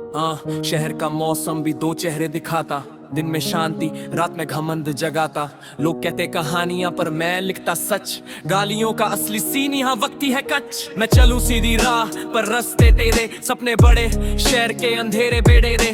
शहर का मौसम भी दो चेहरे दिखाता, दिन में शांति रात में घमंड जगाता। लोग कहते कहानियां पर मैं लिखता सच, गालियों का असली सीन यहाँ वक्ती है कच। मैं चलूं सीधी राह पर रास्ते तेरे, सपने बड़े शहर के अंधेरे बेड़े रे।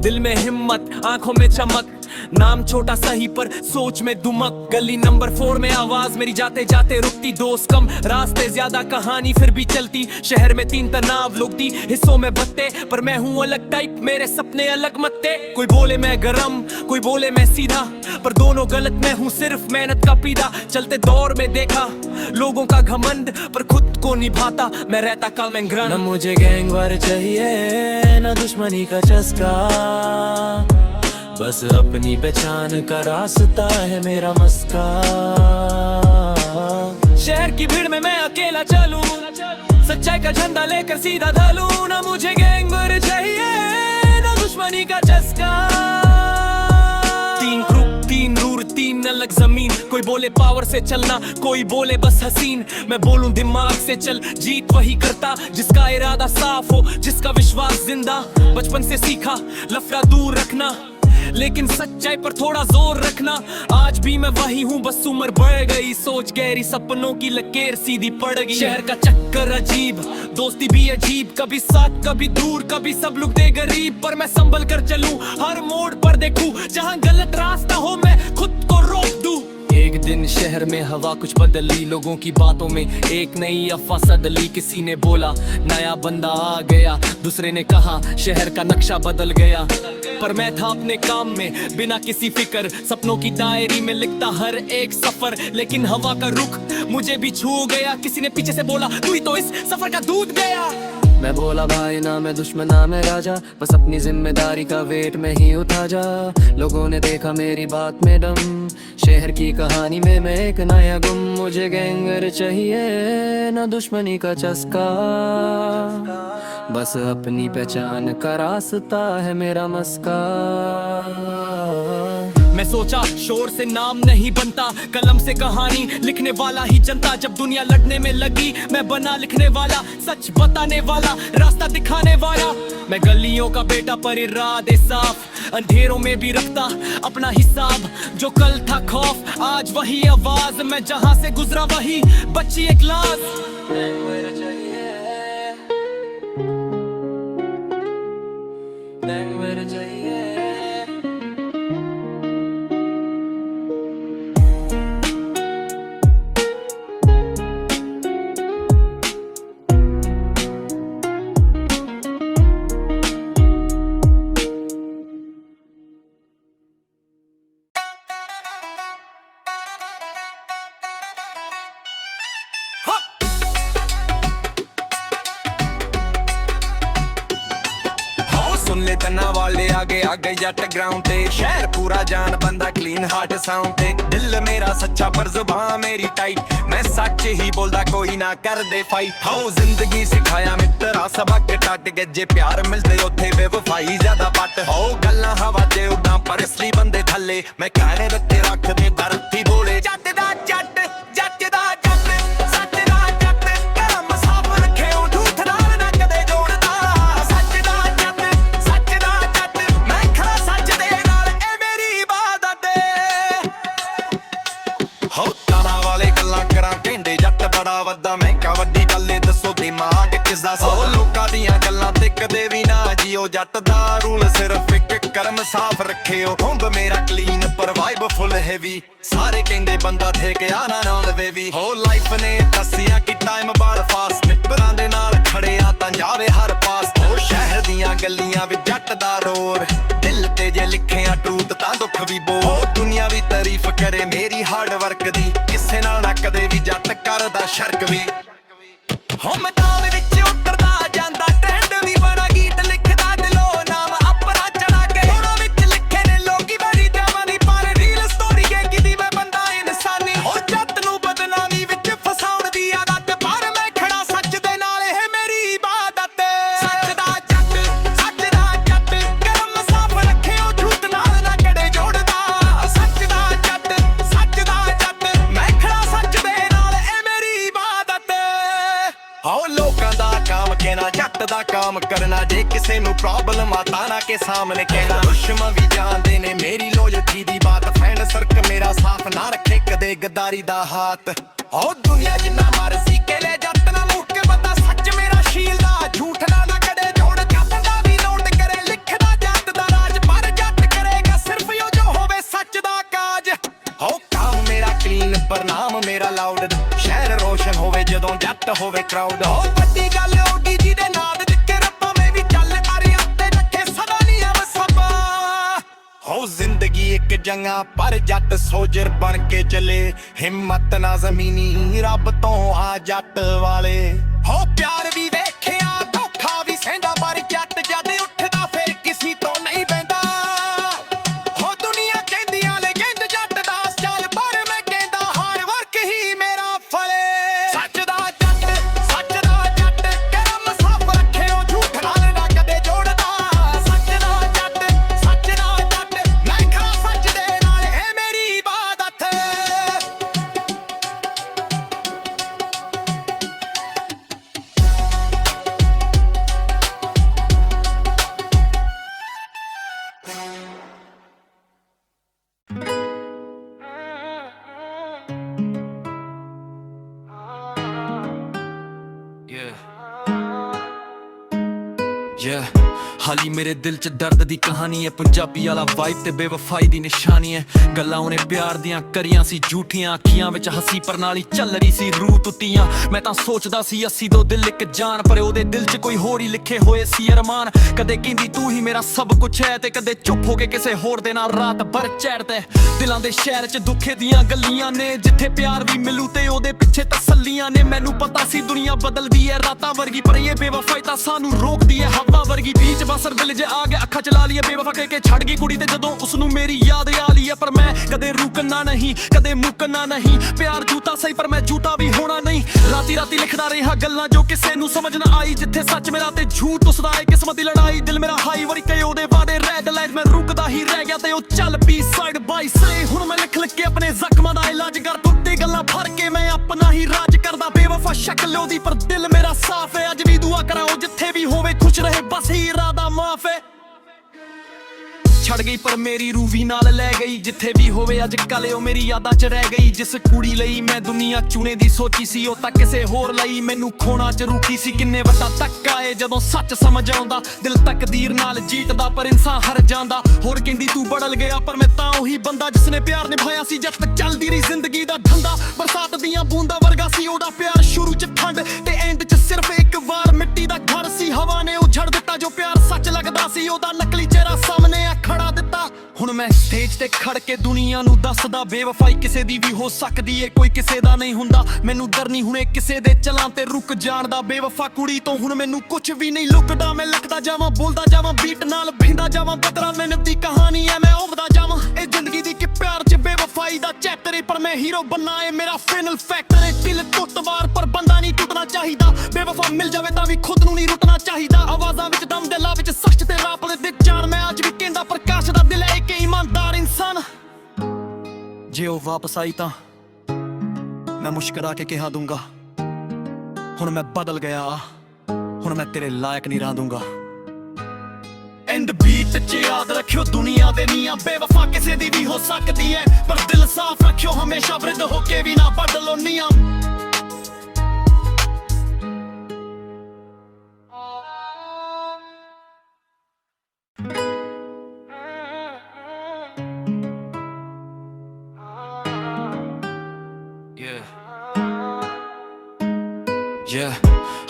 दिल में हिम्मत आंखों में चमक, नाम छोटा सही पर सोच में दुमक। गली नंबर 4 में आवाज मेरी जाते जाते रुकती, दोस्त कम रास्ते ज्यादा कहानी फिर भी चलती। शहर में 3 तनाव लोग दी हिस्सों में बत्ते, पर मैं हूँ अलग टाइप, मेरे सपने अलग मत्ते। कोई बोले मैं गरम कोई बोले मैं सीधा, पर दोनों गलत, मैं हूँ सिर्फ मेहनत का पीदा। चलते दौर में देखा लोगों का घमंड, पर खुद को निभाता मैं रहता काल में ग्रहण। न मुझे गैंगवार चाहिए न दुश्मनी का चस्का, बस अपनी पहचान का रास्ता है मेरा मस्का। शहर की भीड़ में मैं अकेला चलूं, सच्चाई का झंडा लेकर सीधा ढलूं। ना मुझे गैंगवार चाहिए ना दुश्मनी का चस्का। 3 ग्रुप 3 रूर 3 अलग जमीन, कोई बोले पावर से चलना कोई बोले बस हसीन। मैं बोलूं दिमाग से चल, जीत वही करता जिसका इरादा साफ हो, जिसका विश्वास जिंदा। बचपन से सीखा लफड़ा दूर रखना, लेकिन सच्चाई पर थोड़ा जोर रखना। आज भी मैं वही हूँ, बस उम्र बढ़ गई, सोच गहरी सपनों की लकीर सीधी पड़ गई। शहर का चक्कर अजीब, दोस्ती भी अजीब, कभी साथ कभी दूर, कभी सब लोग दे गरीब। पर मैं संभल कर चलूं, हर मोड़ पर देखूं, जहाँ गलत रास्ता हो मैं खुद को रोक दूं। एक दिन शहर में हवा कुछ बदली, लोगों की बातों में एक नई अफवाह सदली। किसी ने बोला नया बंदा आ गया, दूसरे ने कहा शहर का नक्शा बदल गया। पर मैं था अपने काम में बिना किसी फिक्र, सपनों की डायरी में लिखता हर एक सफर। लेकिन हवा का रुख मुझे भी छू गया, किसी ने पीछे से बोला तू ही तो इस सफर का दूध गया। मैं बोला भाई ना मैं दुश्मन ना मैं राजा, बस अपनी जिम्मेदारी का वेट में ही उठा जा। लोगों ने देखा मेरी बात में दम, शहर की कहानी में मैं एक नया गुम। मुझे गैंगर चाहिए ना दुश्मनी का चस्का, बस अपनी पहचान का रास्ता है मेरा मस्का। मैं सोचा शोर से नाम नहीं बनता, कलम से कहानी लिखने वाला ही जनता। जब दुनिया लड़ने में लगी मैं बना लिखने वाला, सच बताने वाला, रास्ता दिखाने वाला। मैं गलियों का बेटा पर इरादे साफ, अंधेरों में भी रखता अपना हिसाब। जो कल था खौफ आज वही आवाज, मैं जहां से गुजरा वही बच्ची एक लाश। सुन ले तना वाले आगे आगे जट ग्राउंड ते, शहर पूरा जान बंदा क्लीन हार्ट साउंड ते। दिल मेरा सच्चा पर जुबान मेरी टाइट, मैं सच ही बोलदा कोई ना कर दे फाइट। हो जिंदगी सिखाया मित्रा सबक टट के, जे प्यार मिलदे उथे बेवफाई ज्यादा पट। हो गल्लां हवा च उड़ां पर असली बंदे थल्ले, मैं कहने रत्ते रख दे धरती बोले। जट दा जट जट दा जट सच दा जट, करम साफ रखे ओ झूठ नाल ना कदे जोड़दा। सच दा जट सच दा जट, मैं खड़ा सच दे नाल ए मेरी इबादत है। हो ताना वाले गल्लां करां कहंदे जट बड़ा वड्डा, मैं क्या वड्डी गल ए दसो दिमाग किसदा। सौ लोकां दियां गल्लां ते कदे भी ना जियो, जट दा रूल सिर्फ एक करम साफ रखे ओ। हुंब मेरा क्लीन पर वाइब फुल हैवी, सारे कहंदे बंदा थे के आना नाल बेबी। हो लाइफ ने दसिया कि टाइम बड़ा फास्ट, निपरां दे नाल खड़े आ तां जावे हर पास। हो शहर दियां गलियां विच जट दा रोर, दिल ते जे लिखिया ट्रूथ तां दुख भी बोल। हो दुनिया भी तारीफ करे मेरी हार्ड वर्क दी, किसे नाल ना कदे भी जट करदा शर्क भी। हो मैदान विच उतरदा जांदा ट्रेंड भी बड़ा, गीत लिखदा दिलो नाम अपना चढ़ा के। होना विच लिखे ने लोकी बड़ी जवानी, पर रील स्टोरी के किदी मैं बंदा इंसानी। हो जट नूं बदनामी विच फसाउण दी आदत, पर मैं खड़ा सच दे नाल है मेरी इबादत। सच दा जट करम साफ रखे ओ झूठ नाल ना कड़े जोड़दा। सच दा जट मैं खड़ा सच दे नाल ए मेरी इबादत। हो लोकां ਜੱਟ ਦਾ ਕੰਮ ਕਰਨਾ ਜੇ ਕਿਸੇ ਨੂੰ ਪ੍ਰੋਬਲਮ ਆ ਤਾਂ ਨਾ ਕੇ ਸਾਹਮਣੇ ਕਹਿਣਾ ਦੁਸ਼ਮਣ ਵੀ ਜਾਣਦੇ ਨੇ ਮੇਰੀ ਲੋਇਲਟੀ ਦੀ ਬਾਤ ਫਰੈਂਡ ਸਰਕਲ ਮੇਰਾ ਸਾਥ ਨਾ ਰੱਖੇ ਕਦੇ ਗਦਾਰੀ ਦਾ ਹੱਥ ਉਹ ਦੁਨੀਆ ਜਿੰਨਾ ਮਰਜ਼ੀ ਕੇ ਲੈ ਜੱਟ ਨਾ ਮੁੱਕ ਕੇ ਬੰਦਾ ਸੱਚ ਮੇਰਾ ਸ਼ੀਲ ਦਾ ਝੂਠ ਨਾ ਕਦੇ ਜੋੜ ਜੱਟ ਦਾ ਵੀ ਨੋਟ ਕਰੇ ਲਿਖਦਾ ਜੱਟ ਦਾ ਰਾਜ ਪਰ ਜੱਟ ਕਰੇਗਾ ਸਿਰਫ ਉਹ ਜੋ ਹੋਵੇ ਸੱਚ ਦਾ ਕਾਜ ਹੋ ਕੰਮ ਮੇਰਾ ਕਲੀਨ ਬਰਨਾਮ ਮੇਰਾ ਲਾਊਡ ਸ਼ਹਿਰ ਰੋਸ਼ਨ ਹੋਵੇ ਜਦੋਂ ਜੱਟ ਹੋਵੇ ਕਰਾਊਡ ਹੋ ਵੱਡੀ ਗੱਲ ਓਡੀ ਜੀ ਦੇ ਨਾਦ ਜਿੱਕੇ ਰੱਬਾ ਮੈਂ ਵੀ ਚੱਲ ਅਰਿਆ ਤੇ ਰੱਖੇ ਸਦਾ ਨਹੀਂ ਅਵਸਬਾ ਹੋ ਜ਼ਿੰਦਗੀ ਇੱਕ ਜੰਗਾ ਪਰ ਜੱਟ ਸੋਜਰ ਬਣ ਕੇ ਚੱਲੇ ਹਿੰਮਤ ਨਾ ਜ਼ਮੀਨੀ ਰੱਬ ਤੋਂ ਆ ਜੱਟ ਵਾਲੇ ਹੋ ਪਿਆਰ ਵੀ ਵੇਖਿਆ ਧੋਖਾ ਵੀ ਸਹਿੰਦਾ ਪਰ ਜੱਟ ਜਦ ਉੱਠਦਾ ਫਿਰ ਕਿਸੇ ਤੋਂ ਨਹੀਂ ਬੈਂਦਾ ਹੋ ਦੁਨੀਆ ਕਹਿੰਦੀਆਂ ਲੈਜੈਂਡ ਜੱਟ ਦਾ ਚੱਲ ਪਰ ਮੈਂ ਕਹਿੰਦਾ ਹਾਰਡ ਵਰਕ ਹੀ ਮੇਰਾ ਫਲੇ ਸੱਚ ਦਾ ਜੱਟ ਕਰਮ ਸਾਫ ਰੱਖਿਓ ਝੂਠ ਨਾਲ ਨਾ ਕਦੇ ਜੋੜਦਾ ਸੱਚ ਦਾ ਜੱਟ ਮੈਂ ਖਰਾ ਸੱਚ ਦੇ ਨਾਲ ਇਹ ਮੇਰੀ ਇਬਾਦਤ ਹਾਲੀ ਮੇਰੇ ਦਿਲ 'ਚ ਦਰਦ ਦੀ ਕਹਾਣੀ ਹੈ ਪੰਜਾਬੀ ਵਾਲਾ ਵਾਈਬ ਤੇ ਬੇਵਫਾਈ ਦੀ ਨਿਸ਼ਾਨੀ ਹੈ ਗੱਲਾਂ ਉਹਨੇ ਪਿਆਰ ਦੀਆਂ ਕਰੀਆਂ ਸੀ ਝੂਠੀਆਂ ਅੱਖੀਆਂ ਵਿੱਚ ਹੱਸੀ ਪ੍ਰਣਾਲੀ ਚੱਲ ਰਹੀ ਸੀ ਰੂਹ ਟੁੱਟੀਆਂ ਮੈਂ ਤਾਂ ਸੋਚਦਾ ਸੀ ਅਸੀਂ ਦੋ ਦਿਲ ਇੱਕ ਜਾਨ ਪਰ ਉਹਦੇ ਦਿਲ 'ਚ ਕੋਈ ਹੋਰ ਹੀ ਲਿਖੇ ਹੋਏ ਸੀ ਅਰਮਾਨ ਕਦੇ ਕਹਿੰਦੀ ਤੂੰ ਹੀ ਮੇਰਾ ਸਭ ਕੁਝ ਹੈ ਤੇ ਕਦੇ ਚੁੱਪ ਹੋ ਕੇ ਕਿਸੇ ਹੋਰ ਦੇ ਨਾਲ ਰਾਤ ਭਰ ਚੜ੍ਹਦੇ ਦਿਲਾਂ ਦੇ ਸ਼ਹਿਰ 'ਚ ਦੁੱਖੇ ਦੀਆਂ ਗੱਲੀਆਂ ਨੇ ਜਿੱਥੇ ਪਿਆਰ ਵੀ ਮਿਲੂ ਤੇ ਉਹਦੇ ਪਿੱਛੇ ਤਸੱਲੀਆਂ ਨੇ ਮੈਨੂੰ ਪਤਾ ਸੀ ਦੁਨੀਆ ਬਦਲਦੀ ਹੈ ਰਾਤਾਂ ਵਰਗੀ ਪਰ ਇਹ ਬੇਵਫਾਈ ਤਾਂ ਸਾਨੂੰ ਰੋਕਦੀ ਹੈ ਹਵਾ ਵਰਗੀ ਬੀਚ ਬਸਰ ਦਿਲ ਜੇ ਆ ਗਿਆ ਅੱਖਾਂ ਚਲਾ ਲਈਏ ਬੇਵਫਾ ਕਹਿ ਕੇ ਛੱਡ ਗਈ ਕੁੜੀ ਤੇ ਜਦੋਂ ਉਸਨੂੰ ਮੇਰੀ ਯਾਦ ਆ ਲਈ ਹੈ ਪਰ ਮੈਂ ਕਦੇ ਰੁਕਣਾ ਨਹੀਂ ਕਦੇ ਮੁੱਕਣਾ ਨਹੀਂ ਪਿਆਰ ਝੂਠਾ ਸਹੀ ਪਰ ਮੈਂ ਝੂਠਾ ਵੀ ਹੋਣਾ ਨਹੀਂ ਰਾਤੀ ਲਿਖਦਾ ਰਿਹਾ ਗੱਲਾਂ ਜੋ ਕਿਸੇ ਨੂੰ ਸਮਝ ਨਾ ਆਈ ਜਿੱਥੇ ਸੱਚ ਮੇਰਾ ਤੇ ਝੂਠ ਉਸਦਾ ਏ ਕਿਸਮਤ ਦੀ ਲੜਾਈ ਦਿਲ ਮੇਰਾ ਹਾਈ ਵਰੀ ਕਈ ਉਹਦੇ ਵਾਦੇ ਰੈਡ ਲਾਈਟ ਮੈਂ ਰੁਕਦਾ ਹੀ ਰਹਿ ਗਿਆ ਤੇ ਉਹ ਚੱਲ ਪੀ ਸਾਈਡ ਬਾਈ ਸਾਈਡ ਹੁਣ ਮੈਂ ਲਿਖ ਕੇ ਆਪਣੇ ਜ਼ਖਮਾਂ ਦਾ ਇਲਾਜ ਕਰ ਟੁੱਟੇ ਗੱਲਾਂ ਫੜ ਕੇ ਮੈਂ ਆਪਣਾ ਹੀ ਰਾਜ ਕਰਦਾ ਬੇਵਫਾ ਸ਼ਕਲ ਉਹਦੀ ਪਰ ਦਿਲ ਮੇਰਾ ਸਾਫ਼ ਹੈ ਅੱਜ ਵੀ ਦੁਆ ਕਰਾਂ ਉਹ ਜਿੱਥੇ ਵੀ ਹੋਵੇ ਖੁਸ਼ ਰਹੇ ਬਸ ਹੀ ਇਰਾਦਾ ਮਾਫ ਹੈ ਛੱਡ ਗਈ ਪਰ ਮੇਰੀ ਰੂਹ ਵੀ ਨਾਲ ਲੈ ਗਈ ਜਿੱਥੇ ਵੀ ਹੋਵੇ ਅੱਜ ਕੱਲ ਉਹ ਮੇਰੀ ਯਾਦਾਂ 'ਚ ਰਹਿ ਗਈ ਜਿਸ ਕੁੜੀ ਲਈ ਮੈਂ ਦੁਨੀਆ ਚੁਣੇ ਦੀ ਸੋਚੀ ਸੀ ਉਹ ਤਾਂ ਕਿਸੇ ਹੋਰ ਲਈ ਮੈਨੂੰ ਖੋਣਾ ਜ਼ਰੂਰੀ ਸੀ ਕਿੰਨੇ ਵੱਡਾ ਤੱਕ ਆਏ ਜਦੋਂ ਸੱਚ ਸਮਝ ਆਉਂਦਾ ਦਿਲ ਤਕਦੀਰ ਨਾਲ ਜੀਤਦਾ ਪਰ ਇਨਸਾਨ ਹਾਰ ਜਾਂਦਾ ਹੋਰ ਕਹਿੰਦੀ ਤੂੰ ਬਦਲ ਗਿਆ ਪਰ ਮੈਂ ਤਾਂ ਉਹੀ ਬੰਦਾ ਜਿਸਨੇ ਪਿਆਰ ਨਿਭਾਇਆ ਸੀ ਜਦ ਤੱਕ ਚੱਲਦੀ ਰਹੀ ਜ਼ਿੰਦਗੀ ਦਾ ਧੰਦਾ ਬਰਸਾਤ ਦੀਆਂ ਬੂੰਦਾਂ ਵਰਗਾ ਸੀ ਉਹਦਾ ਪਿਆਰ ਸ਼ੁਰੂ 'ਚ ਠੰਡ ਤੇ ਐਂਡ 'ਚ ਸਿਰਫ ਇੱਕ ਵਾਰ ਮਿੱਟੀ ਦਾ ਘਰ ਸੀ ਹਵਾ ਨੇ ਉਛੜ ਦਿੱਤਾ ਜੋ ਪਿਆਰ ਸੱਚ ਲੱਗਦਾ ਸੀ ਉਹਦਾ ਨਕਲੀ ਚਿਹਰਾ ਸਾਹਮਣੇ ਆ ਖੜਾ ਦਿੱਤਾ ਹੁਣ ਮੈਂ ਸਟੇਜ ਤੇ ਖੜ ਕੇ ਦੁਨੀਆ ਨੂੰ ਦੱਸਦਾ ਬੇਵਫਾਈ ਕਿਸੇ ਦੀ ਵੀ ਹੋ ਸਕਦੀ ਏ ਕੋਈ ਕਿਸੇ ਦਾ ਨਹੀਂ ਹੁੰਦਾ ਮੈਨੂੰ ਡਰ ਨਹੀਂ ਹੁਣੇ ਕਿਸੇ ਦੇ ਚਲਾਂ ਤੇ ਰੁਕ ਜਾਣ ਦਾ ਬੇਵਫਾ ਕੁੜੀ ਤੋਂ ਹੁਣ ਮੈਨੂੰ ਕੁਝ ਵੀ ਨਹੀਂ ਲੁਕਦਾ ਮੈਂ ਲਿਖਦਾ ਜਾਵਾਂ ਬੋਲਦਾ ਜਾਵਾਂ ਬੀਟ ਨਾਲ ਬਹਿੰਦਾ ਜਾਵਾਂ ਬਦਰਾ ਮਿਹਨਤ ਦੀ ਕਹਾਣੀ ਐ ਮੈਂ ਉਭਦਾ ਜਾਵਾਂ ਇਹ ਜ਼ਿੰਦਗੀ ਦੀ ਕਿ ਪਿਆਰ 'ਚ ਬੇਵਫਾਈ ਦਾ ਚੈਪਟਰ ਏ ਪਰ ਮੈਂ ਹੀਰੋ ਬਣਨਾ ਏ ਮੇਰਾ ਫਾਈਨਲ ਫੈਕਟਰ ਏ ਦਿਲ ਟੁੱਟਵਾਰ ਪਰ ਬੰਦਾ ਨਹੀਂ ਟੁੱਟਣਾ ਚਾਹੀਦਾ ਬੇਵਫਾ ਮਿਲ ਜਾਵੇ ਤਾਂ ਵੀ ਖੁਦ ਨੂੰ ਨਹੀਂ ਰੁਕਣਾ ਚਾਹੀਦਾ ਆਵਾਜ਼ਾਂ ਵਿੱਚ ਦਮ ਦਿਲਾਂ ਵਿੱਚ ਸੱਚ ਤੇ ਰਾਪ ਦੇ ਦਿਲ ਜਾਣ ਮੈਂ ਅੱਜ ਵੀ ਕਹਿੰਦਾ ਪ੍ਰਕਾਸ਼ ਦਾ ਦਿਲ ਹੈ ਕਿ ਇਮਾਨਦਾਰ ਇਨਸਾਨ ਜੇ ਉਹ ਵਾਪਸ ਆਈ ਤਾਂ ਮੈਂ ਮੁਸ਼ਕਰਾ ਕੇ ਕਿਹਾ ਦੂੰਗਾ ਹੁਣ ਮੈਂ ਬਦਲ ਗਿਆ ਹੁਣ ਮੈਂ ਤੇਰੇ ਲਾਇਕ ਨਹੀਂ ਰਹਿ ਦੂੰਗਾ ਐਂਡ ਬੀਟ 'ਚ ਯਾਦ ਰੱਖਿਓ ਦੁਨੀਆ ਦੇ ਨੀਆਂ ਬੇਵਫਾ ਕਿਸੇ ਦੀ ਵੀ ਹੋ ਸਕਦੀ ਹੈ ਪਰ ਦਿਲ ਸਾਫ਼ ਰੱਖਿਓ ਹਮੇਸ਼ਾ ਵਿਰਧ ਹੋ ਕੇ ਵੀ ਨਾ ਬਦਲੋ ਨੀਆਂ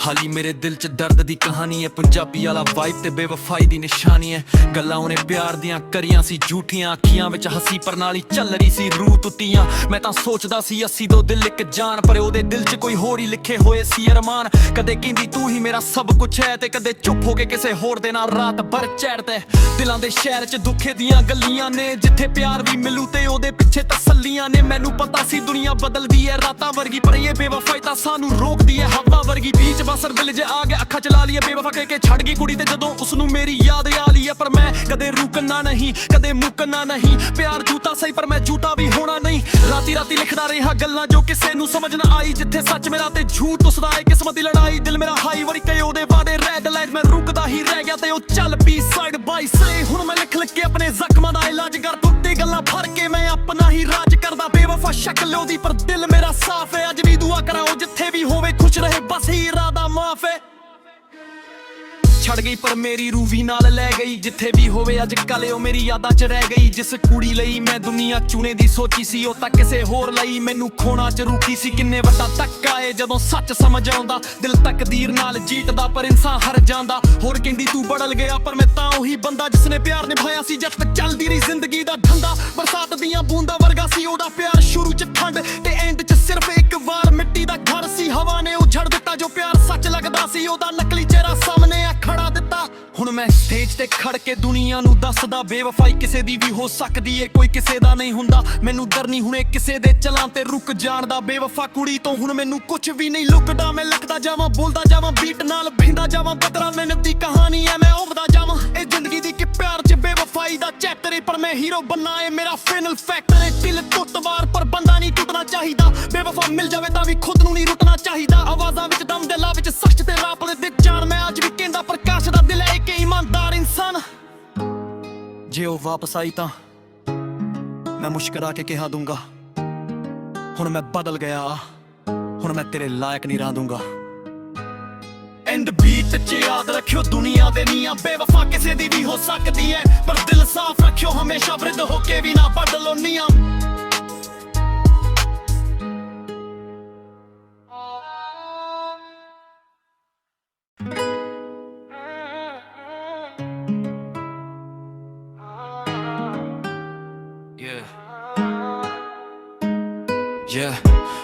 ਹਾਲੀ ਮੇਰੇ ਦਿਲ 'ਚ ਦਰਦ ਦੀ ਕਹਾਣੀ ਹੈ ਪੰਜਾਬੀ ਵਾਲਾ ਵਾਈਬ ਤੇ ਬੇਵਫਾਈ ਦੀ ਨਿਸ਼ਾਨੀ ਹੈ ਗੱਲਾਂ ਉਹਨੇ ਪਿਆਰ ਦੀਆਂ ਕਰੀਆਂ ਸੀ ਝੂਠੀਆਂ ਅੱਖੀਆਂ ਵਿੱਚ ਹੱਸੀ ਪ੍ਰਣਾਲੀ ਚੱਲ ਰਹੀ ਸੀ ਰੂਹ ਟੁੱਟੀਆਂ ਮੈਂ ਤਾਂ ਸੋਚਦਾ ਸੀ ਅਸੀਂ ਦੋ ਦਿਲ ਇੱਕ ਜਾਨ ਪਰ ਉਹਦੇ ਦਿਲ 'ਚ ਕੋਈ ਹੋਰ ਹੀ ਲਿਖੇ ਹੋਏ ਸੀ ਅਰਮਾਨ ਕਦੇ ਕਹਿੰਦੀ ਤੂੰ ਹੀ ਮੇਰਾ ਸਭ ਕੁਝ ਹੈ ਤੇ ਕਦੇ ਚੁੱਪ ਹੋ ਕੇ ਕਿਸੇ ਹੋਰ ਦੇ ਨਾਲ ਰਾਤ ਭਰ ਚੜ੍ਹਦੇ ਦਿਲਾਂ ਦੇ ਸ਼ਹਿਰ 'ਚ ਦੁੱਖੇ ਦੀਆਂ ਗੱਲੀਆਂ ਨੇ ਜਿੱਥੇ ਪਿਆਰ ਵੀ ਮਿਲੂ ਤੇ ਉਹਦੇ ਪਿੱਛੇ ਤਸੱਲੀਆਂ ਸੱਲੀਆਂ ਨੇ ਮੈਨੂੰ ਪਤਾ ਸੀ ਦੁਨੀਆ ਬਦਲਦੀ ਐ ਰਾਤਾਂ ਵਰਗੀ, ਪਰ ਇਹ ਬੇਵਫਾਈ ਤਾਂ ਸਾਨੂੰ ਰੋਕਦੀ ਐ ਹਵਾ ਵਰਗੀ। ਬੀਚ ਬਸਰ ਦਿਲ ਜੇ ਆ ਗਿਆ ਅੱਖਾਂ ਚਲਾ ਲਈਏ, ਬੇਵਫਾ ਕਹਿ ਕੇ ਛੱਡ ਗਈ ਕੁੜੀ ਤੇ ਜਦੋਂ ਉਸਨੂੰ ਮੇਰੀ ਯਾਦ ਆ ਲਈ ਐ। ਪਰ ਮੈਂ ਕਦੇ ਰੁਕਣਾ ਨਹੀਂ, ਕਦੇ ਮੁੱਕਣਾ ਨਹੀਂ, ਪਿਆਰ ਝੂਠਾ ਸਹੀ ਪਰ ਮੈਂ ਝੂਠਾ ਵੀ ਹੋਣਾ ਨਹੀਂ। ਰਾਤੀ ਰਾਤੀ ਲਿਖਦਾ ਰਿਹਾ ਗੱਲਾਂ ਜੋ ਕਿਸੇ ਨੂੰ ਸਮਝ ਨਾ ਆਈ, ਜਿੱਥੇ ਸੱਚ ਮੇਰਾ ਤੇ ਝੂਠ ਉਸਦਾ ਏ, ਕਿਸਮਤ ਦੀ ਲੜਾਈ। ਦਿਲ ਮੇਰਾ ਹਾਈ ਵਰੀ ਕਈ ਉਹਦੇ ਵਾਦੇ ਰੈਡ ਲਾਈਟ, ਮੈਂ ਰੁਕਦਾ ਹੀ ਰਹਿ ਗਿਆ ਤੇ ਉਹ ਚੱਲ ਪੀ ਸਾਈਡ ਬਾਈ ਸਾਈਡ। ਹੁਣ ਮੈਂ ਲਿਖ ਲਿਖ ਕੇ ਆਪਣੇ ਜ਼ਖਮਾਂ ਦਾ ਇਲਾਜ ਕਰ, ਟੁੱਟੇ ਗੱਲਾਂ ਫੜ ਕੇ ਮੈਂ ਆਪਣਾ ਹੀ ਰਾਜ ਕਰਦਾ। ਬੇਵਫਾ ਸ਼ਕਲ ਉਹਦੀ ਪਰ ਦਿਲ ਮੇਰਾ ਸਾਫ਼ ਹੈ, ਅੱਜ ਵੀ ਦੁਆ ਕਰਾਂ ਉਹ ਜਿੱਥੇ ਵੀ ਹੋਵੇ ਖੁਸ਼ ਰਹੇ, ਬਸ ਹੀ ਇਰਾਦਾ ਮਾਫ ਹੈ। ਛੱਡ ਗਈ ਪਰ ਮੇਰੀ ਰੂਹ ਵੀ ਨਾਲ ਲੈ ਗਈ, ਜਿੱਥੇ ਵੀ ਹੋਵੇ ਅੱਜ ਕੱਲ੍ਹ ਉਹ ਮੇਰੀ ਯਾਦਾਂ 'ਚ ਰਹਿ ਗਈ। ਜਿਸ ਕੁੜੀ ਲਈ ਮੈਂ ਦੁਨੀਆ ਚੁਣੇ ਦੀ ਸੋਚੀ ਸੀ, ਉਹ ਤਾਂ ਕਿਸੇ ਹੋਰ ਲਈ ਮੈਨੂੰ ਖੋਣਾ 'ਚ ਰੁਕੀ ਸੀ। ਕਿੰਨੇ ਵੱਡਾ ਧੱਕਾ ਏ ਜਦੋਂ ਸੱਚ ਸਮਝ ਆਉਂਦਾ, ਦਿਲ ਤਕਦੀਰ ਨਾਲ ਜੀਤਦਾ ਪਰ ਇਨਸਾਨ ਹਾਰ ਜਾਂਦਾ। ਹੋਰ ਕਹਿੰਦੀ ਤੂੰ ਬਦਲ ਗਿਆ ਪਰ ਮੈਂ ਤਾਂ ਉਹੀ ਬੰਦਾ, ਜਿਸਨੇ ਪਿਆਰ ਨਿਭਾਇਆ ਸੀ ਜਦ ਤੱਕ ਚੱਲਦੀ ਰਹੀ ਜ਼ਿੰਦਗੀ ਦਾ ਧੰਦਾ। ਬਰਸਾਤ ਦੀਆਂ ਬੂੰਦਾਂ ਵਰਗਾ ਸੀ ਉਹਦਾ ਪਿਆਰ, ਸ਼ੁਰੂ 'ਚ ਠੰਡ ਤੇ ਐਂਡ 'ਚ ਸਿਰਫ ਇੱਕ ਵਾਰ। ਮਿੱਟੀ ਦਾ ਘਰ ਸੀ, ਹਵਾ ਨੇ ਉਜੜ ਦਿੱਤਾ ਜੋ ਪਿਆਰ ਸੱਚ ਲੱਗਦਾ ਸੀ, ਉਹਦਾ ਨਕਲੀ ਚਿਹਰਾ ਸਾਹਮਣੇ ਆ ਖੜਾ ਦਿੱਤਾ। ਹੁਣ ਮੈਂ ਸਟੇਜ ਤੇ ਖੜ ਕੇ ਦੁਨੀਆ ਨੂੰ ਦੱਸਦਾ, ਬੇਵਫਾਈ ਕਿਸੇ ਦੀ ਵੀ ਹੋ ਸਕਦੀ ਏ, ਕੋਈ ਕਿਸੇ ਦਾ ਨਹੀਂ ਹੁੰਦਾ। ਮੈਨੂੰ ਡਰ ਨਹੀਂ ਹੁਣੇ ਕਿਸੇ ਦੇ ਚਲਾਂ ਤੇ ਰੁਕ ਜਾਣ ਦਾ, ਬੇਵਫਾ ਕੁੜੀ ਤੋਂ ਹੁਣ ਮੈਨੂੰ ਕੁਝ ਵੀ ਨਹੀਂ ਲੁਕਦਾ। ਮੈਂ ਲਿਖਦਾ ਜਾਵਾਂ, ਬੋਲਦਾ ਜਾਵਾਂ, ਬੀਟ ਨਾਲ ਭਿੰਦਾ ਜਾਵਾਂ, ਬਦਰਾ ਮਿਹਨਤ ਦੀ ਕਹਾਣੀ ਐ, ਮੈਂ ਉਭਦਾ ਜਾਵਾਂ। ਇਹ ਜ਼ਿੰਦਗੀ ਦੀ ਕਿ ਪਿਆਰ 'ਚ ਬੇਵਫਾਈ ਦਾ ਚੈਪਟਰ ਏ, ਪਰ ਮੈਂ ਹੀਰੋ ਬਣਨਾ ਏ ਮੇਰਾ ਫਾਈਨਲ ਫੈਕਟਰ ਏ। ਦਿਲ ਟੁੱਟ ਵਾਰ ਪਰ ਬੰਦਾ ਨਹੀਂ ਟੁੱਟਣਾ ਚਾਹੀਦਾ, ਬੇਵਫਾ ਮਿਲ ਜਾਵੇ ਤਾਂ ਵੀ ਖੁਦ ਨੂੰ ਨਹੀਂ ਰੁੱਟਣਾ ਚਾਹੀਦਾ। ਆਵਾਜ਼ਾਂ ਵਿੱਚ ਦਮ, ਦਿਲਾਂ ਵਿੱਚ ਸੱਚ ਤੇ ਰਾਪ ਦੇ ਜਾਨ, ਮੈਂ ਅੱਜ ਵੀ ਕਹਿੰਦਾ ਪ੍ਰਕਾਸ਼ ਦਾ ਦਿਲ ਹੈ ਕਿ ਇਮਾਨਦਾਰ ਇਨਸਾਨ। ਜੇ ਉਹ ਵਾਪਸ ਆਈ ਤਾਂ ਮੈਂ ਮੁਸ਼ਕਰਾ ਕੇ ਕਿਹਾ ਦੂੰਗਾ, ਹੁਣ ਮੈਂ ਬਦਲ ਗਿਆ, ਹੁਣ ਮੈਂ ਤੇਰੇ ਲਾਇਕ ਨਹੀਂ ਰਹਿ ਦੂੰਗਾ। ਐਂਡ ਬੀਟ 'ਚ ਯਾਦ ਰੱਖਿਓ ਦੁਨੀਆ ਦੇ ਨੀਆਂ, ਬੇਵਫਾ ਕਿਸੇ ਦੀ ਵੀ ਹੋ ਸਕਦੀ ਹੈ, ਪਰ ਦਿਲ ਸਾਫ਼ ਰੱਖਿਓ ਹਮੇਸ਼ਾ, ਵਿਰਧ ਹੋ ਕੇ ਵੀ ਨਾ ਬਦਲੋ ਨੀਆਂ।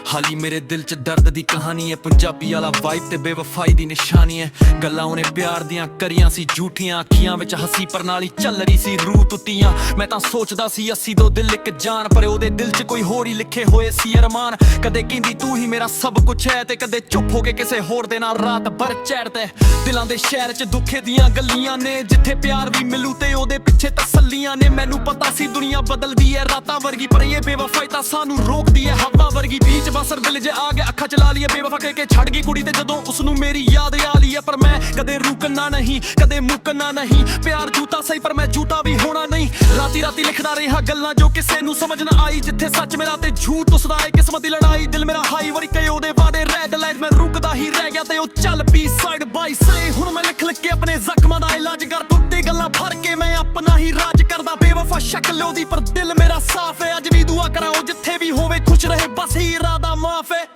ਹਾਲੀ ਮੇਰੇ ਦਿਲ 'ਚ ਦਰਦ ਦੀ ਕਹਾਣੀ ਹੈ, ਪੰਜਾਬੀ ਵਾਲਾ ਵਾਈਬ ਤੇ ਬੇਵਫਾਈ ਦੀ ਨਿਸ਼ਾਨੀ ਹੈ। ਗੱਲਾਂ ਉਹਨੇ ਪਿਆਰ ਦੀਆਂ ਕਰੀਆਂ ਸੀ ਝੂਠੀਆਂ, ਅੱਖੀਆਂ ਵਿੱਚ ਹੱਸੀ ਪਰ ਨਾਲ ਹੀ ਚੱਲ ਰਹੀ ਸੀ ਰੂਹ ਟੁੱਟੀਆਂ। ਮੈਂ ਤਾਂ ਸੋਚਦਾ ਸੀ ਅਸੀਂ ਦੋ ਦਿਲ ਇੱਕ ਜਾਨ, ਪਰ ਉਹਦੇ ਦਿਲ 'ਚ ਕੋਈ ਹੋਰ ਹੀ ਲਿਖੇ ਹੋਏ ਸੀ ਅਰਮਾਨ। ਕਦੇ ਕਹਿੰਦੀ ਤੂੰ ਹੀ ਮੇਰਾ ਸਭ ਕੁਝ ਹੈ, ਤੇ ਕਦੇ ਚੁੱਪ ਹੋ ਕੇ ਕਿਸੇ ਹੋਰ ਦੇ ਨਾਲ ਰਾਤ ਭਰ ਚੈੜਦਾ। ਦਿਲਾਂ ਦੇ ਸ਼ਹਿਰ 'ਚ ਦੁੱਖੇ ਦੀਆਂ ਗਲੀਆਂ ਨੇ, ਜਿੱਥੇ ਪਿਆਰ ਵੀ ਮਿਲੂ ਤੇ ਉਹਦੇ ਪਿੱਛੇ ਤਸੱਲੀਆਂ ਨੇ। ਮੈਨੂੰ ਪਤਾ ਸੀ ਦੁਨੀਆ ਬਦਲਦੀ ਐ ਰਾਤਾਂ ਵਰਗੀ, ਪਰ ਇਹ ਬੇਵਫਾਈ ਤਾਂ ਸਾਨੂੰ ਰੋਕਦੀ ਐ ਹਵਾ ਵਰਗੀ। ਬੀਚ ਬਸਰ ਦਿਲ ਜੇ ਆ ਗਿਆ ਅੱਖਾਂ ਚਲਾ ਲਈਏ, ਬੇਵਫਾ ਕਹਿ ਕੇ ਛੱਡ ਗਈ ਕੁੜੀ ਤੇ ਜਦੋਂ ਉਸਨੂੰ ਮੇਰੀ ਯਾਦ ਆ ਲਈ ਐ। ਪਰ ਮੈਂ ਕਦੇ ਰੁਕਣਾ ਨਹੀਂ, ਕਦੇ ਮੁੱਕਣਾ ਨਹੀਂ, ਪਿਆਰ ਝੂਠਾ ਸਹੀ ਪਰ ਮੈਂ ਝੂਠਾ ਵੀ ਹੋਣਾ ਨਹੀਂ। ਰਾਤੀ ਰਾਤੀ ਲਿਖਦਾ ਰਿਹਾ ਗੱਲਾਂ ਜੋ ਕਿਸੇ ਨੂੰ ਸਮਝ ਨਾ ਆਈ, ਜਿੱਥੇ ਸੱਚ ਮੇਰਾ ਤੇ ਝੂਠ ਉਸਦਾ ਏ, ਕਿਸਮਤ ਦੀ ਲੜਾਈ। ਦਿਲ ਮੇਰਾ ਹਾਈ ਵਰੀ ਕਈ ਉਹਦੇ ਵਾਦੇ ਰੈਡ ਲਾਈਟ, ਮੈਂ ਰੁਕਦਾ ਹੀ ਰਹਿ ਗਿਆ ਤੇ ਉਹ ਚੱਲ ਪੀ ਸਾਈਡ ਬਾਈ ਸਾਈਡ। ਹੁਣ ਮੈਂ ਲਿਖ ਲਿਖ ਕੇ ਆਪਣੇ ਜ਼ਖਮਾਂ ਦਾ ਇਲਾਜ ਕਰ, ਟੁੱਟੇ ਗੱਲਾਂ ਫੜ ਕੇ ਮੈਂ ਆਪਣਾ ਹੀ ਰਾਜ ਕਰਦਾ। ਬੇਵਫਾ ਸ਼ਕਲ ਉਹਦੀ ਪਰ ਦਿਲ ਮੇਰਾ ਸਾਫ਼ ਹੈ, ਅੱਜ ਵੀ ਦੁਆ ਕਰਾਂ ਉਹ ਜਿੱਥੇ ਵੀ ਹੋਵੇ ਖੁਸ਼ ਰਹੇ, ਬਸ ਹੀ ਇਰਾਦਾ ਮਾਫ ਹੈ।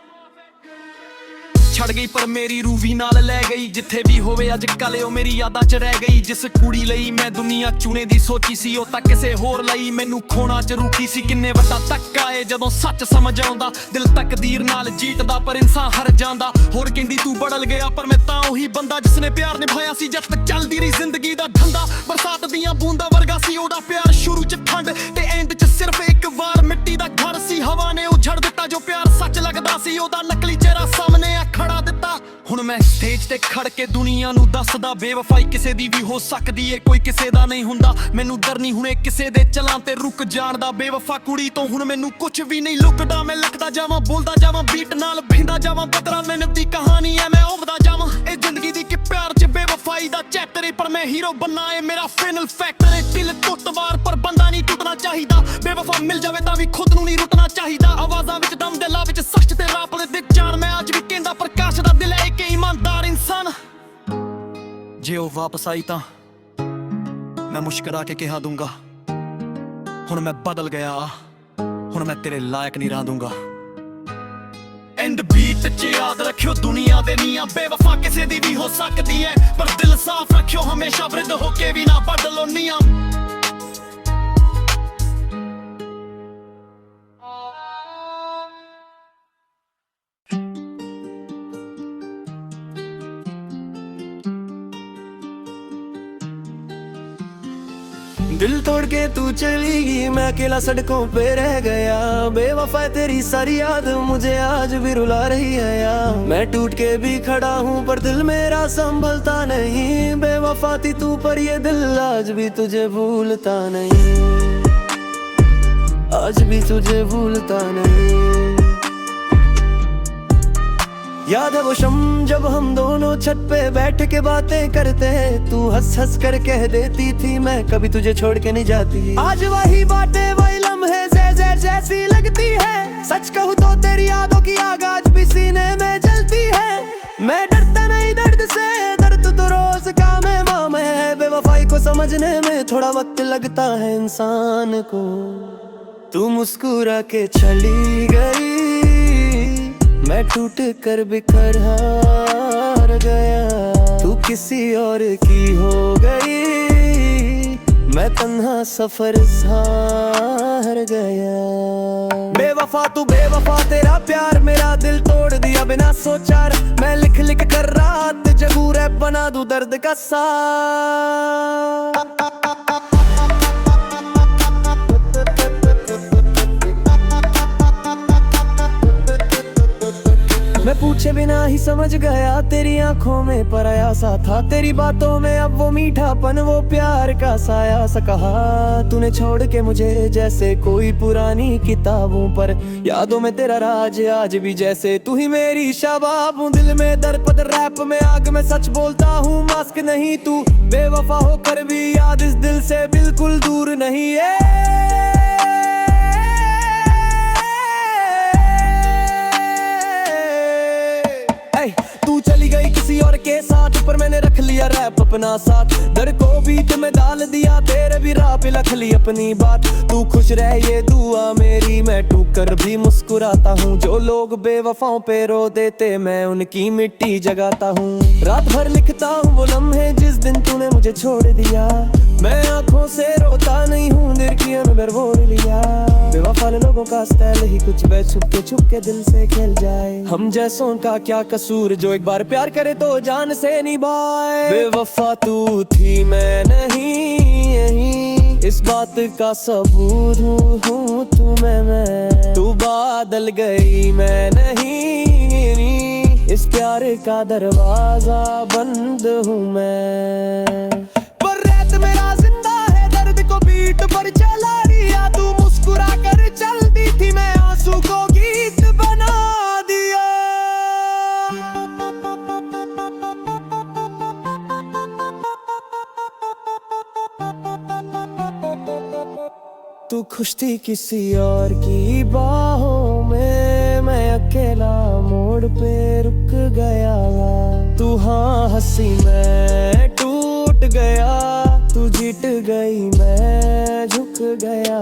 ਛੱਡ ਗਈ ਪਰ ਮੇਰੀ ਰੂਹ ਵੀ ਨਾਲ ਲੈ ਗਈ, ਜਿੱਥੇ ਵੀ ਹੋਵੇ ਅੱਜ ਕੱਲ੍ਹ ਉਹ ਮੇਰੀ ਯਾਦਾਂ 'ਚ ਰਹਿ ਗਈ। ਜਿਸ ਕੁੜੀ ਲਈ ਮੈਂ ਦੁਨੀਆ ਚੁਣੇ ਦੀ ਸੋਚੀ ਸੀ, ਉਹ ਤਾਂ ਕਿਸੇ ਹੋਰ ਲਈ ਮੈਨੂੰ ਖੋਣਾ 'ਚ ਰੁਕੀ ਸੀ। ਕਿੰਨੇ ਵੱਡਾ ਧੱਕਾ ਏ ਜਦੋਂ ਸੱਚ ਸਮਝ ਆਉਂਦਾ, ਦਿਲ ਤਕਦੀਰ ਨਾਲ ਜੀਤਦਾ ਪਰ ਇਨਸਾਨ ਹਾਰ ਜਾਂਦਾ। ਹੋਰ ਕਹਿੰਦੀ ਤੂੰ ਬਦਲ ਗਿਆ ਪਰ ਮੈਂ ਤਾਂ ਉਹੀ ਬੰਦਾ, ਜਿਸਨੇ ਪਿਆਰ ਨਿਭਾਇਆ ਸੀ ਜਦ ਤੱਕ ਚੱਲਦੀ ਰਹੀ ਜ਼ਿੰਦਗੀ ਦਾ ਧੰਦਾ। ਬਰਸਾਤ ਦੀਆਂ ਬੂੰਦਾਂ ਵਰਗਾ ਸੀ ਉਹਦਾ ਪਿਆਰ, ਸ਼ੁਰੂ 'ਚ ਠੰਡ ਤੇ ਐਂਡ 'ਚ ਸਿਰਫ ਇੱਕ ਵਾਰ। ਮਿੱਟੀ ਦਾ ਘਰ ਸੀ, ਹਵਾ ਨੇ ਉਜੜ ਦਿੱਤਾ ਜੋ ਪਿਆਰ ਸੱਚ ਲੱਗਦਾ ਸੀ, ਉਹਦਾ ਨਕਲੀ ਚਿਹਰਾ ਸਾਹਮਣੇ ਆ ਖੜਾ ਦਿੱਤਾ। ਹੁਣ ਮੈਂ ਸਟੇਜ ਤੇ ਖੜ ਕੇ ਦੁਨੀਆ ਨੂੰ ਦੱਸਦਾ, ਬੇਵਫਾਈ ਕਿਸੇ ਦੀ ਵੀ ਹੋ ਸਕਦੀ ਏ, ਕੋਈ ਕਿਸੇ ਦਾ ਨਹੀਂ ਹੁੰਦਾ। ਮੈਨੂੰ ਡਰ ਨਹੀਂ ਹੁਣੇ ਕਿਸੇ ਦੇ ਚਲਾਂ ਤੇ ਰੁਕ ਜਾਣ ਦਾ, ਬੇਵਫਾ ਕੁੜੀ ਤੋਂ ਹੁਣ ਮੈਨੂੰ ਕੁਝ ਵੀ ਨਹੀਂ ਲੁਕਦਾ। ਮੈਂ ਲਿਖਦਾ ਜਾਵਾਂ, ਬੋਲਦਾ ਜਾਵਾਂ, ਬੀਟ ਨਾਲ ਭਿੰਦਾ ਜਾਵਾਂ, ਬਦਰਾ ਮਿਹਨਤ ਦੀ ਕਹਾਣੀ ਐ, ਮੈਂ ਉਭਦਾ ਜਾਵਾਂ। ਇਹ ਜ਼ਿੰਦਗੀ ਦੀ ਕਿ ਪਿਆਰ 'ਚ ਬੇਵਫਾਈ ਦਾ ਚੈਪਟਰ ਏ, ਪਰ ਮੈਂ ਹੀਰੋ ਬਣਨਾ ਏ ਮੇਰਾ ਫਾਈਨਲ ਫੈਕਟਰ ਏ। ਦਿਲ ਟੁੱਟ ਵਾਰ ਪਰ ਬੰਦਾ ਨਹੀਂ ਟੁੱਟਣਾ ਚਾਹੀਦਾ, ਬੇਵਫਾ ਮਿਲ ਜਾਵੇ ਤਾਂ ਵੀ ਖੁਦ ਨੂੰ ਨਹੀਂ ਰੁੱਟਣਾ ਚਾਹੀਦਾ। ਆਵਾਜ਼ਾਂ ਵਿੱਚ ਦਮ, ਦਿਲਾਂ ਵਿੱਚ ਸੱਚ ਤੇ ਰਾਪ ਦੇ ਜਾਨ, ਮੈਂ ਅੱਜ ਵੀ ਕਹਿੰਦਾ ਪ੍ਰਕਾਸ਼ ਦਾ ਦਿਲ ਹੈ ਕਿ ਇਮਾਨਦਾਰ ਇਨਸਾਨ। ਜੇ ਉਹ ਵਾਪਸ ਆਈ ਤਾਂ ਮੈਂ ਮੁਸ਼ਕਰਾ ਕੇ ਕਿਹਾ ਦੂੰਗਾ, ਹੁਣ ਮੈਂ ਬਦਲ ਗਿਆ, ਹੁਣ ਮੈਂ ਤੇਰੇ ਲਾਇਕ ਨਹੀਂ ਰਹਿ ਦੂੰਗਾ। ਐਂਡ ਬੀਟ 'ਚ ਯਾਦ ਰੱਖਿਓ ਦੁਨੀਆ ਦੇ ਨੀਆਂ, ਬੇਵਫਾ ਕਿਸੇ ਦੀ ਵੀ ਹੋ ਸਕਦੀ ਹੈ, ਪਰ ਦਿਲ ਸਾਫ਼ ਰੱਖਿਓ ਹਮੇਸ਼ਾ, ਵਿਰਧ ਹੋ ਕੇ ਵੀ ਨਾ ਬਦਲੋ ਨੀਆਂ। दिल तोड़ के तू चली गई, मैं अकेला सड़कों पे रह गया। बेवफा तेरी सारी याद मुझे आज भी रुला रही है यार। मैं टूट के भी खड़ा हूँ पर दिल मेरा संभलता नहीं। बेवफा थी तू पर ये दिल आज भी तुझे भूलता नहीं, आज भी तुझे भूलता नहीं। याद है वो शम जब हम दोनों छत पे बैठ के बातें करते हैं। तू हंस हंस कर कह देती थी मैं कभी तुझे छोड़ के नहीं जाती। आज वही बातें वही लम्हे जैसे जैसी लगती है। सच कहूँ तो तेरी यादों की आग आज भी सीने में जलती है। मैं डरता नहीं दर्द से, दर्द तो रोज का मेहमान है। बेवफाई को समझने में थोड़ा वक्त लगता है इंसान को। तू मुस्कुरा के चली गई, मैं टूट कर बिखर हार गया। तू किसी और की हो गई, मैं तन्हा सफर हार गया। बेवफा तू बेवफा, तेरा प्यार मेरा दिल तोड़ दिया बिना सोचा। मैं लिख लिख कर रात जगू रैप बना दूं दर्द का साथ। मैं पूछे बिना ही समझ गया, तेरी आंखों में पराया सा था। तेरी बातों में अब वो मीठापन, वो प्यार का साया सा कहा। तूने छोड़ के मुझे जैसे कोई पुरानी किताबों पर। यादों में तेरा राज आज भी जैसे तू ही मेरी शबाब हूँ। दिल में दर्द रैप में आग, में सच बोलता हूँ मास्क नहीं तू। बेवफा होकर भी याद इस दिल से बिल्कुल दूर नहीं है। तू चली गई किसी और के साथ, पर मैंने रख लिया रैप अपना साथ। दर को बीच में डाल दिया, तेरे भी राह पे लिख ली अपनी बात। तू खुश रह ये दुआ मेरी, मैं टूट कर भी मुस्कुराता हूँ। जो लोग बेवफाओं पे रो देते, मैं उनकी मिट्टी जगाता हूँ। रात भर लिखता हूँ वो लम्हे जिस दिन तूने मुझे छोड़ दिया। मैं आंखों से रोता नहीं हूँ, दिल की अंदर बोल लिया। बेवफा लोगों का स्टाइल ही कुछ वे छुप के दिल से खेल जाए। हम जैसों का क्या कसूर, जो एक बार प्यार करे तो जान से निभाए। बेवफा तू थी मैं नहीं यही, इस बात का सबूत हूँ तू मैं। तू बादल गई मैं नहीं, इस प्यार का दरवाजा बंद हूँ मैं। पर रेत मेरा जिंदा है, दर्द को बीट पर चला दिया। तू मुस्कुरा कर चलती थी, मैं आंसू को गीत बना दिया। तू खुश थी किसी और की बाहों में, मैं अकेला मोड़ पे रुक गया। तू हाँ हंसी मैं टूट गया, तू जीत गई मैं झुक गया।